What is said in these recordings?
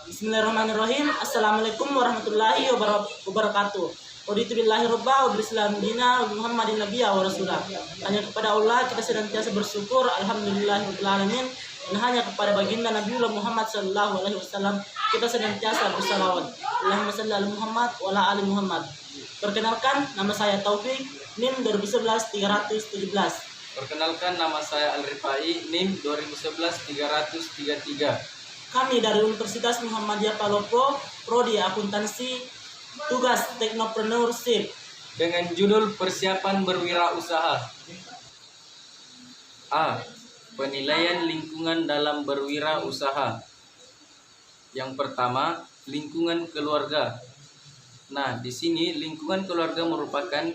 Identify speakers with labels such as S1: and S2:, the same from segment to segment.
S1: Bismillahirrahmanirrahim. Assalamualaikum warahmatullahi wabarakatuh. Waditu billahi robba wa bilislam dina Muhammadin nabiyya wa rasulah. Hanya kepada Allah kita senantiasa bersyukur, alhamdulillahirabbil alamin. Dan hanya kepada baginda Nabiullah Muhammad sallallahu alaihi wasallam kita senantiasa bersalawat. Allahumma shalli ala Muhammad wa ala ali Muhammad. Perkenalkan, nama saya Taufik, NIM 2011 317.
S2: Perkenalkan, nama saya Al-Rifai, NIM 2011 333.
S1: Kami dari Universitas Muhammadiyah Palopo, Prodi Akuntansi, tugas Technopreneurship.
S2: Dengan judul Persiapan Berwirausaha. A. Penilaian lingkungan dalam berwirausaha. Yang pertama, lingkungan keluarga. Nah, di sini lingkungan keluarga merupakan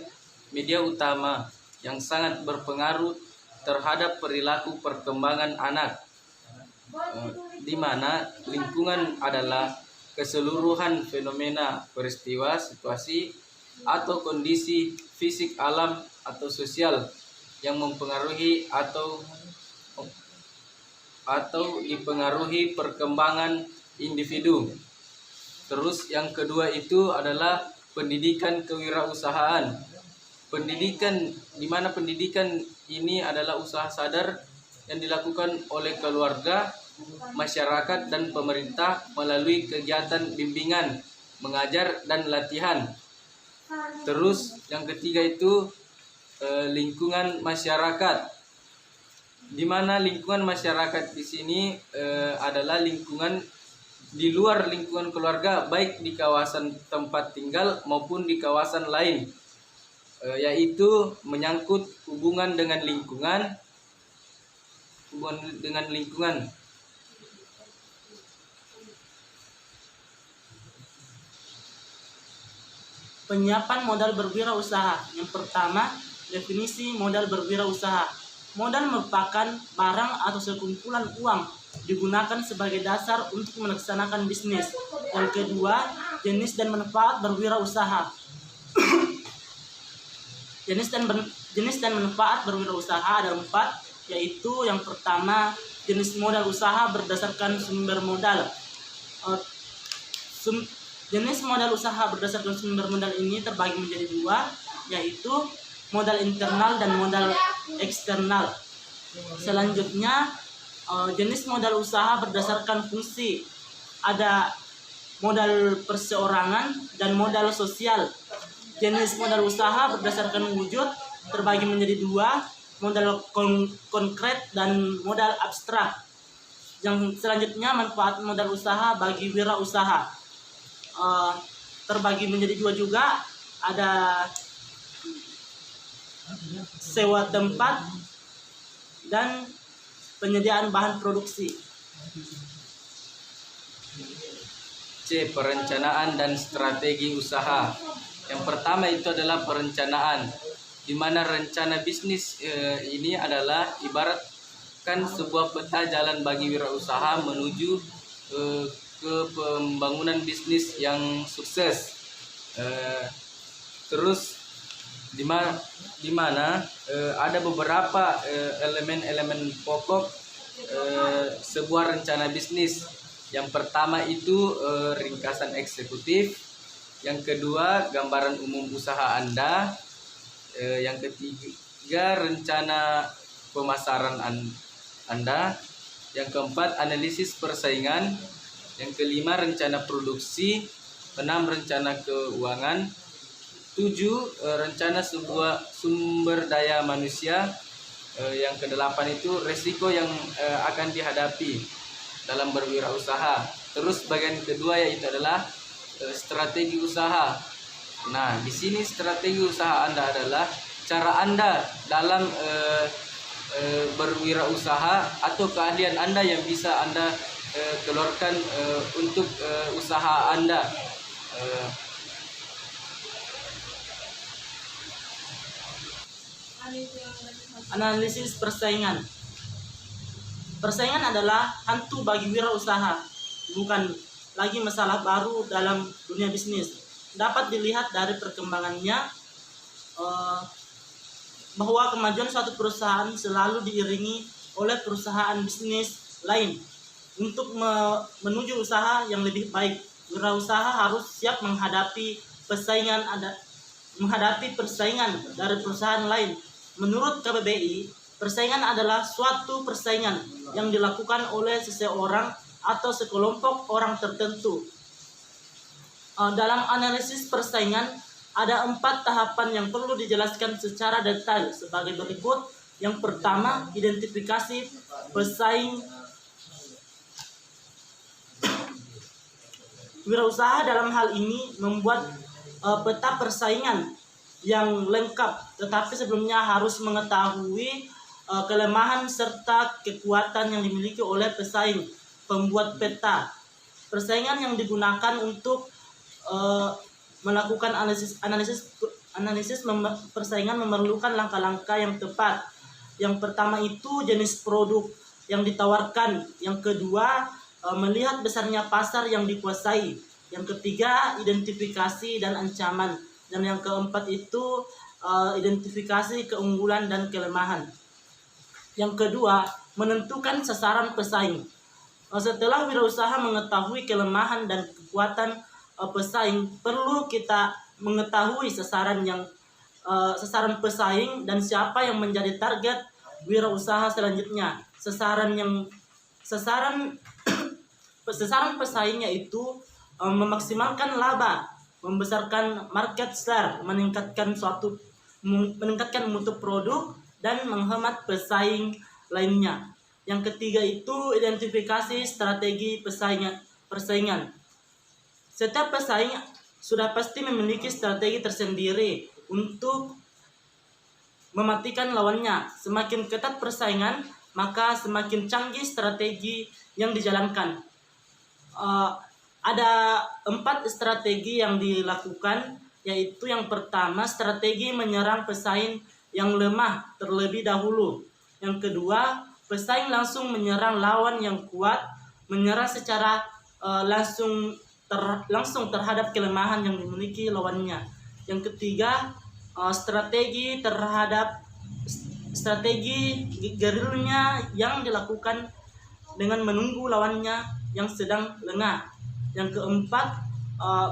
S2: media utama yang sangat berpengaruh terhadap perilaku perkembangan anak, di mana lingkungan adalah keseluruhan fenomena, peristiwa, situasi, atau kondisi fisik alam atau sosial yang mempengaruhi atau dipengaruhi perkembangan individu. Terus yang kedua itu adalah pendidikan kewirausahaan. Pendidikan, di mana pendidikan ini adalah usaha sadar yang dilakukan oleh keluarga, masyarakat, dan pemerintah melalui kegiatan bimbingan, mengajar, dan latihan. Terus yang ketiga itu lingkungan masyarakat, di mana lingkungan masyarakat di sini adalah lingkungan di luar lingkungan keluarga, baik di kawasan tempat tinggal maupun di kawasan lain, yaitu menyangkut hubungan dengan lingkungan.
S1: Penyiapan modal berwirausaha. Yang pertama, definisi modal berwirausaha. Modal merupakan barang atau sekumpulan uang digunakan sebagai dasar untuk melaksanakan bisnis. Yang kedua, jenis dan manfaat berwirausaha. Jenis dan manfaat berwirausaha ada 4, yaitu yang pertama, jenis modal usaha berdasarkan sumber modal. Jenis modal usaha berdasarkan sumber modal ini terbagi menjadi 2, yaitu modal internal dan modal eksternal. Selanjutnya, jenis modal usaha berdasarkan fungsi. Ada modal perseorangan dan modal sosial. Jenis modal usaha berdasarkan wujud terbagi menjadi 2, modal konkret dan modal abstrak. Yang selanjutnya, manfaat modal usaha bagi wirausaha terbagi menjadi 2 juga. Ada sewa tempat dan penyediaan bahan produksi.
S2: C. Perencanaan dan strategi usaha. Yang pertama itu adalah perencanaan, di mana rencana bisnis ini adalah ibaratkan sebuah peta jalan bagi wirausaha menuju ke pembangunan bisnis yang sukses. Terus di mana ada beberapa elemen-elemen pokok sebuah rencana bisnis. Yang pertama itu ringkasan eksekutif, yang kedua gambaran umum usaha Anda, yang ketiga rencana pemasaran Anda, yang keempat analisis persaingan, yang kelima rencana produksi, 6 rencana keuangan, 7 rencana sebuah sumber daya manusia, yang ke-8 itu resiko yang akan dihadapi dalam berwirausaha. Terus bagian kedua yaitu adalah strategi usaha. Nah, di sini strategi usaha Anda adalah cara Anda dalam berwirausaha atau keahlian Anda yang bisa Anda keluarkan untuk usaha Anda.
S1: Analisis persaingan. Persaingan adalah hantu bagi wirausaha, bukan lagi masalah baru dalam dunia bisnis. Dapat dilihat dari perkembangannya bahwa kemajuan suatu perusahaan selalu diiringi oleh perusahaan bisnis lain untuk menuju usaha yang lebih baik. Wirausaha harus siap menghadapi persaingan dari perusahaan lain. Menurut KBBI, persaingan adalah suatu persaingan yang dilakukan oleh seseorang atau sekelompok orang tertentu. Dalam analisis persaingan, ada 4 tahapan yang perlu dijelaskan secara detail sebagai berikut. Yang pertama, identifikasi pesaing. Wirausaha dalam hal ini membuat peta persaingan yang lengkap, tetapi sebelumnya harus mengetahui kelemahan serta kekuatan yang dimiliki oleh pesaing. Pembuat peta persaingan yang digunakan untuk melakukan analisis persaingan memerlukan langkah-langkah yang tepat. Yang pertama itu jenis produk yang ditawarkan. Yang kedua, melihat besarnya pasar yang dikuasai. Yang ketiga, identifikasi dan ancaman. Dan yang keempat itu identifikasi keunggulan dan kelemahan. Yang kedua, menentukan sasaran pesaing. Setelah wirausaha mengetahui kelemahan dan kekuatan pesaing, perlu kita mengetahui sasaran pesaing dan siapa yang menjadi target wirausaha selanjutnya. Sasaran pesaingnya itu memaksimalkan laba, membesarkan market share, meningkatkan mutu produk, dan menghemat pesaing lainnya. Yang ketiga itu identifikasi strategi persaingan. Setiap pesaing sudah pasti memiliki strategi tersendiri untuk mematikan lawannya. Semakin ketat persaingan, maka semakin canggih strategi yang dijalankan. Ada 4 strategi yang dilakukan, yaitu yang pertama, strategi menyerang pesaing yang lemah terlebih dahulu. Yang kedua, pesaing langsung menyerang lawan yang kuat, menyerang secara langsung terhadap kelemahan yang dimiliki lawannya. Yang ketiga, strategi gerilya yang dilakukan dengan menunggu lawannya yang sedang lengah. Yang keempat,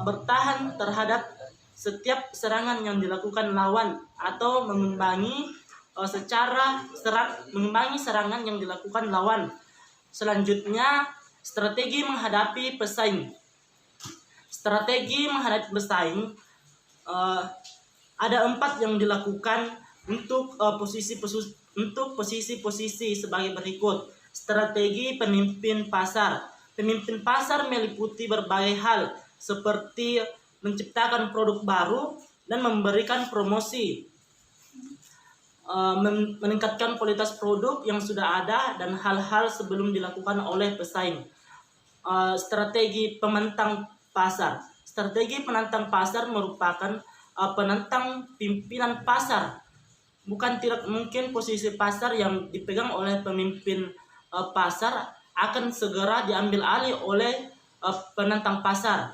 S1: bertahan terhadap setiap serangan yang dilakukan lawan atau mengimbangi serangan yang dilakukan lawan. Selanjutnya, strategi menghadapi pesaing. Strategi menghadapi pesaing ada 4 yang dilakukan untuk posisi-posisi sebagai berikut. Strategi pemimpin pasar. Pemimpin pasar meliputi berbagai hal seperti menciptakan produk baru dan memberikan promosi, meningkatkan kualitas produk yang sudah ada, dan hal-hal sebelum dilakukan oleh pesaing. Strategi penantang pasar. Strategi penantang pasar merupakan penantang pimpinan pasar. Bukan tidak mungkin posisi pasar yang dipegang oleh pemimpin pasar akan segera diambil alih oleh penantang pasar.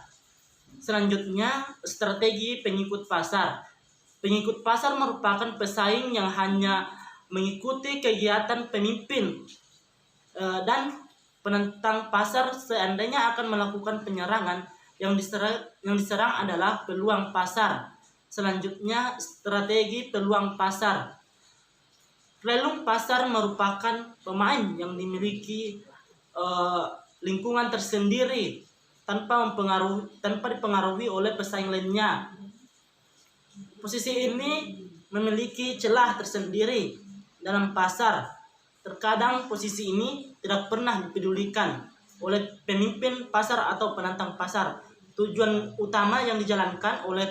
S1: Selanjutnya, strategi pengikut pasar. Pengikut pasar merupakan pesaing yang hanya mengikuti kegiatan pemimpin dan penentang pasar seandainya akan melakukan penyerangan. Yang diserang adalah peluang pasar. Selanjutnya, strategi peluang pasar. Relung pasar merupakan pemain yang dimiliki lingkungan tersendiri tanpa dipengaruhi oleh pesaing lainnya. Posisi ini memiliki celah tersendiri dalam pasar. Terkadang posisi ini tidak pernah dipedulikan oleh pemimpin pasar atau penantang pasar. Tujuan utama yang dijalankan oleh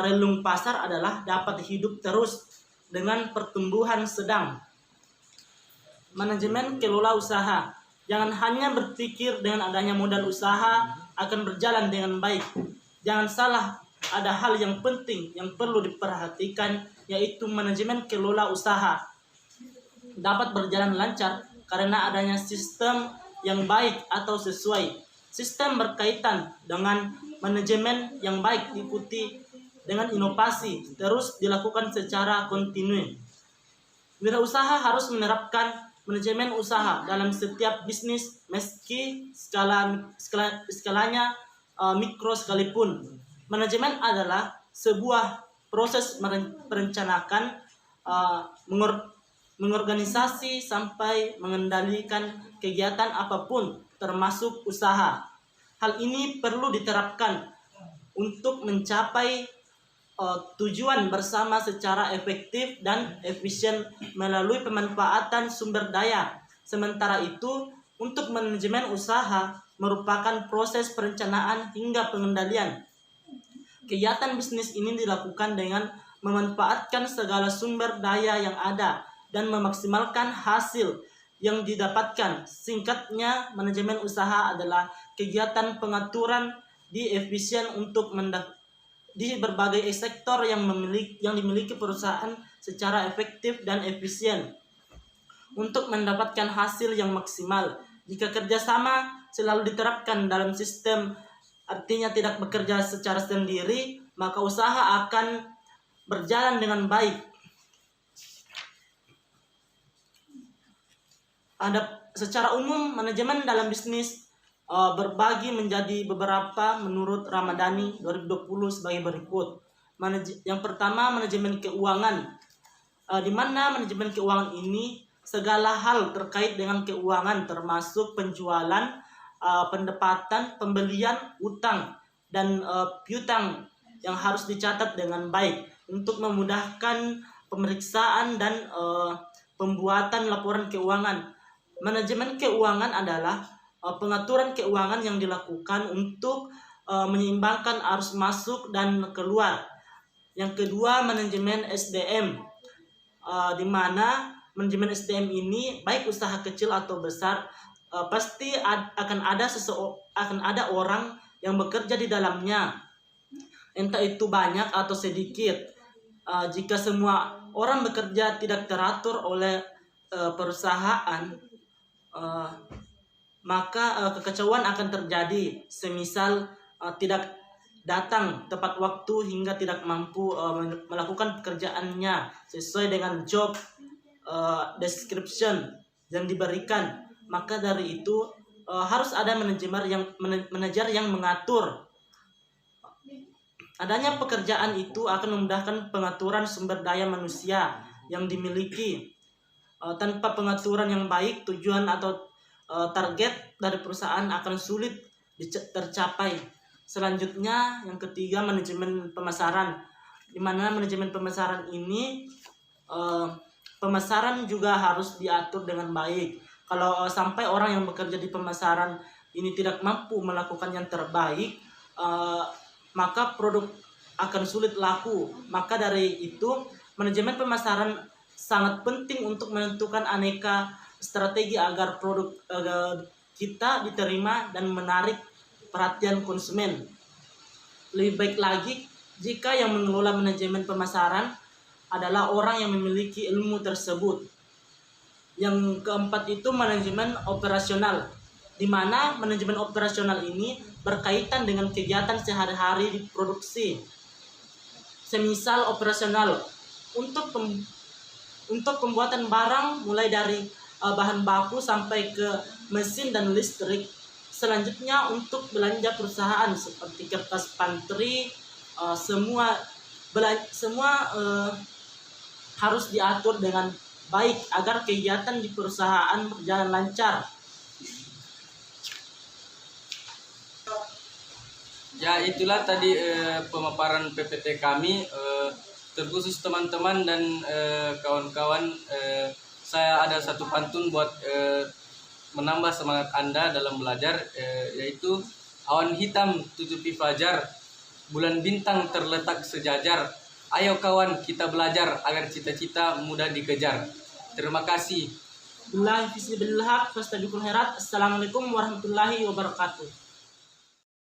S1: relung pasar adalah dapat hidup terus dengan pertumbuhan sedang. Manajemen kelola usaha. Jangan hanya berpikir dengan adanya modal usaha akan berjalan dengan baik. Jangan salah, ada hal yang penting yang perlu diperhatikan, yaitu manajemen kelola usaha dapat berjalan lancar karena adanya sistem yang baik atau sesuai. Sistem berkaitan dengan manajemen yang baik diikuti dengan inovasi terus dilakukan secara kontinu. Wirausaha harus menerapkan manajemen usaha dalam setiap bisnis meski skalanya mikro sekalipun. Manajemen adalah sebuah proses merencanakan, mengorganisasi sampai mengendalikan kegiatan apapun termasuk usaha. Hal ini perlu diterapkan untuk mencapai tujuan bersama secara efektif dan efisien melalui pemanfaatan sumber daya. Sementara itu, untuk manajemen usaha merupakan proses perencanaan hingga pengendalian. Kegiatan bisnis ini dilakukan dengan memanfaatkan segala sumber daya yang ada dan memaksimalkan hasil yang didapatkan. Singkatnya, manajemen usaha adalah kegiatan pengaturan di efisien untuk di berbagai sektor yang dimiliki perusahaan secara efektif dan efisien untuk mendapatkan hasil yang maksimal. Jika kerjasama selalu diterapkan dalam sistem, artinya tidak bekerja secara sendiri, maka usaha akan berjalan dengan baik. Secara umum, manajemen dalam bisnis berbagi menjadi beberapa menurut Ramadhani 2020 sebagai berikut. Yang pertama, manajemen keuangan, di mana manajemen keuangan ini segala hal terkait dengan keuangan termasuk penjualan, pendapatan, pembelian, utang, dan piutang yang harus dicatat dengan baik untuk memudahkan pemeriksaan dan pembuatan laporan keuangan. Manajemen keuangan adalah pengaturan keuangan yang dilakukan untuk menyeimbangkan arus masuk dan keluar. Yang kedua, manajemen SDM, di mana manajemen SDM ini baik usaha kecil atau besar pasti akan ada orang yang bekerja di dalamnya, entah itu banyak atau sedikit. Jika semua orang bekerja tidak teratur oleh perusahaan, maka kekacauan akan terjadi, semisal tidak datang tepat waktu hingga tidak mampu melakukan pekerjaannya sesuai dengan job description yang diberikan. Maka dari itu harus ada manajer yang mengatur. Adanya pekerjaan itu akan memudahkan pengaturan sumber daya manusia yang dimiliki. Tanpa pengaturan yang baik, tujuan atau target dari perusahaan akan sulit tercapai. Selanjutnya, yang ketiga, manajemen pemasaran, di mana manajemen pemasaran ini pemasaran juga harus diatur dengan baik. Kalau sampai orang yang bekerja di pemasaran ini tidak mampu melakukan yang terbaik, maka produk akan sulit laku. Maka dari itu, manajemen pemasaran sangat penting untuk menentukan aneka strategi agar produk kita diterima dan menarik perhatian konsumen. Lebih baik lagi jika yang mengelola manajemen pemasaran adalah orang yang memiliki ilmu tersebut. Yang keempat itu manajemen operasional, di mana manajemen operasional ini berkaitan dengan kegiatan sehari-hari di produksi. Semisal operasional untuk pembuatan barang mulai dari bahan baku sampai ke mesin dan listrik. Selanjutnya untuk belanja perusahaan seperti kertas pantry, semua harus diatur dengan baik agar kegiatan di perusahaan berjalan lancar.
S2: Ya, itulah tadi pemaparan PPT kami. Terkhusus teman-teman dan kawan-kawan, saya ada satu pantun buat menambah semangat Anda dalam belajar, yaitu awan hitam tutupi fajar, bulan bintang terletak sejajar. Ayo kawan, kita belajar agar cita-cita mudah dikejar. Terima kasih.
S1: Assalamualaikum warahmatullahi wabarakatuh.